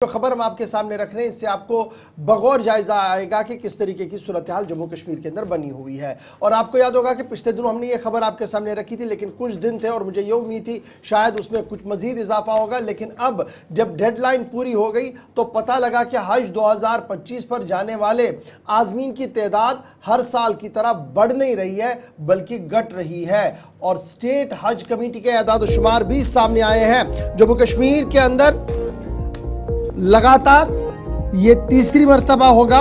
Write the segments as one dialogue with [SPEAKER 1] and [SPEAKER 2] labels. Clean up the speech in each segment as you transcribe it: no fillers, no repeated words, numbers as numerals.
[SPEAKER 1] जो खबर हम आपके सामने रख रहे हैं इससे आपको बगौर जायजा आएगा कि किस तरीके की सूरत हाल जम्मू कश्मीर के अंदर बनी हुई है। और आपको याद होगा कि पिछले दिनों हमने ये खबर आपके सामने रखी थी, लेकिन कुछ दिन थे और मुझे ये उम्मीद थी शायद उसमें कुछ मजीद इजाफा होगा। लेकिन अब जब डेडलाइन पूरी हो गई तो पता लगा कि हज 2025 पर जाने वाले आज़मीन की तादाद हर साल की तरह बढ़ नहीं रही है बल्कि घट रही है। और स्टेट हज कमेटी के अदाद शुमार भी सामने आए हैं। जम्मू कश्मीर के अंदर लगातार ये तीसरी मर्तबा होगा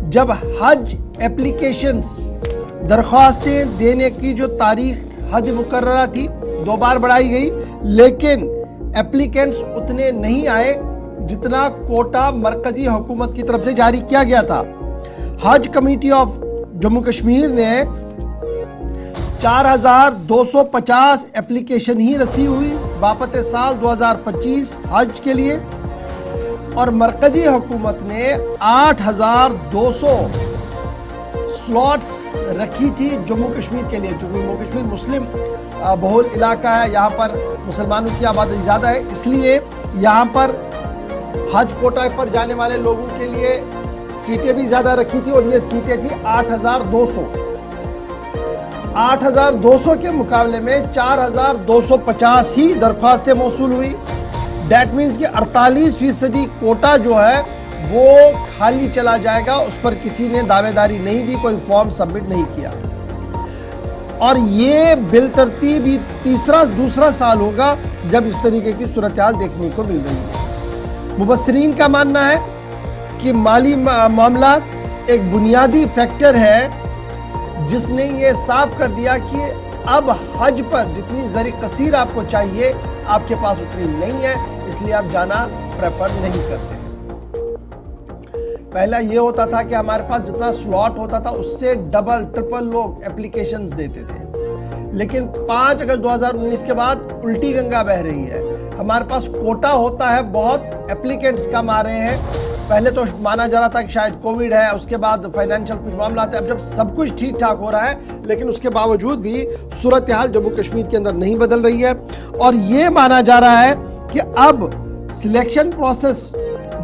[SPEAKER 1] जब हज एप्लीकेशंस दरख्वास्तें देने की जो तारीख हद मुकर्ररा थी 2 बार बढ़ाई गई, लेकिन एप्लीकेंट्स उतने नहीं आए जितना कोटा मरकजी हुकूमत की तरफ से जारी किया गया था। हज कमेटी ऑफ जम्मू कश्मीर ने 4250 एप्लीकेशन ही रसी हुई बापत साल 2025 हज के लिए, और मरकजी हुकूमत ने 8200 स्लॉट्स रखी थी जम्मू कश्मीर के लिए। जम्मू कश्मीर मुस्लिम बहुल इलाका है, यहाँ पर मुसलमानों की आबादी ज़्यादा है, इसलिए यहाँ पर हज कोटा पर जाने वाले लोगों के लिए सीटें भी ज़्यादा रखी थी। और ये सीटें थी 8200। 8200 के मुकाबले में 4250 ही दरख्वास्तें मौसूल हुई। दैट मीन्स कि 48% कोटा जो है वो खाली चला जाएगा। उस पर किसी ने दावेदारी नहीं दी, कोई फॉर्म सबमिट नहीं किया। और ये बिलतरतीब ही दूसरा साल होगा जब इस तरीके की सूरत हाल देखने को मिल रही है। मुबस्सिरीन का मानना है कि माली मामला एक बुनियादी फैक्टर है जिसने ये साफ कर दिया कि अब हज पर जितनी ज़री कसीर आपको चाहिए आपके पास उतनी नहीं है, इसलिए आप जाना प्रेफर नहीं करते। पहला ये होता था कि हमारे पास जितना स्लॉट होता था उससे डबल ट्रिपल लोग एप्लीकेशंस देते थे, लेकिन 5 अगस्त 2019 के बाद उल्टी गंगा बह रही है। हमारे पास कोटा होता है, बहुत एप्लीकेंट्स कम आ रहे हैं। पहले तो माना जा रहा था कि शायद कोविड है, उसके बाद फाइनेंशियल कुछ मामला थे। अब जब सब कुछ ठीक ठाक हो रहा है, लेकिन उसके बावजूद भी सूरत हाल जम्मू कश्मीर के अंदर नहीं बदल रही है। और ये माना जा रहा है कि अब सिलेक्शन प्रोसेस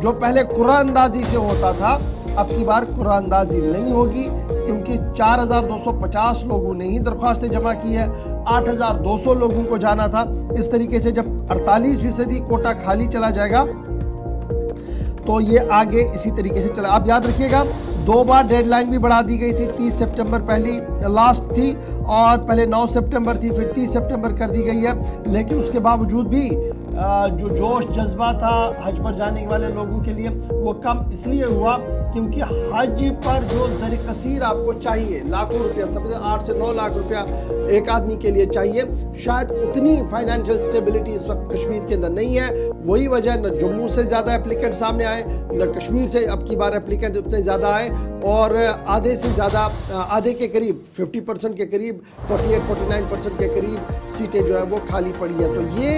[SPEAKER 1] जो पहले कुरानंदाजी से होता था, अब की बार कुरानंदाजी नहीं होगी, क्योंकि 4250 लोगों ने ही दरख्वास्तें जमा की है। 8200 लोगों को जाना था। इस तरीके से जब 48% कोटा खाली चला जाएगा तो ये आगे इसी तरीके से चला। आप याद रखिएगा 2 बार डेडलाइन भी बढ़ा दी गई थी। 30 सितंबर पहली लास्ट थी और पहले 9 सितंबर थी, फिर 30 सितंबर कर दी गई है। लेकिन उसके बावजूद भी जो जोश जज्बा था हज पर जाने वाले लोगों के लिए वो कम इसलिए हुआ क्योंकि हज पर जो ज़री कसीर आपको चाहिए, लाखों रुपया, समझे 8 से 9 लाख रुपया एक आदमी के लिए चाहिए, शायद उतनी फाइनेंशियल स्टेबिलिटी इस वक्त कश्मीर के अंदर नहीं है। वही वजह न जम्मू से ज़्यादा एप्लीकेंट सामने आए, न कश्मीर से अब की बार एप्लीकेंट उतने ज़्यादा आए, और आधे से ज़्यादा, आधे के करीब 50% के करीब 48-49% के करीब सीटें जो है वो खाली पड़ी है। तो ये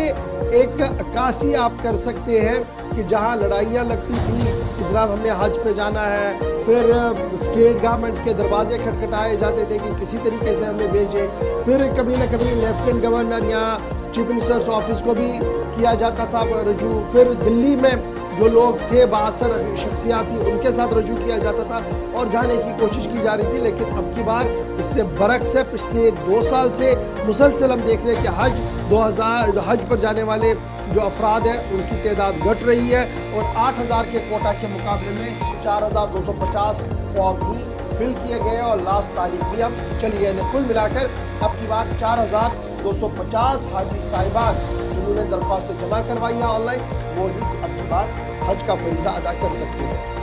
[SPEAKER 1] एक अक्कासी आप कर सकते हैं कि जहां लड़ाइयां लगती थी कि जनाब हमने हज पे जाना है, फिर स्टेट गवर्नमेंट के दरवाजे खटखटाए जाते थे कि किसी तरीके से हमें भेजें, फिर कभी ना कभी लेफ्टिनेंट गवर्नर या चीफ मिनिस्टर्स ऑफिस को भी किया जाता था रजू, फिर दिल्ली में जो लोग थे बासर शख्सियात थी उनके साथ रजू किया जाता था और जाने की कोशिश की जा रही थी। लेकिन अब की बार इससे बरक्स है। पिछले 2 साल से मुसलसल हम देख रहे हैं कि हज पर जाने वाले जो अफराद हैं उनकी तादाद घट रही है, और 8000 के कोटा के मुकाबले में 4250 फॉर्म ही फिल किए गए और लास्ट तारीख भी अब चली गई। कुल मिलाकर अब की बार 4250 हाजी साहिबान जिन्होंने दरख्वास्त जमा करवाई है ऑनलाइन, वो ही अब की बार हज का फरीज़ा अदा कर सकते हैं।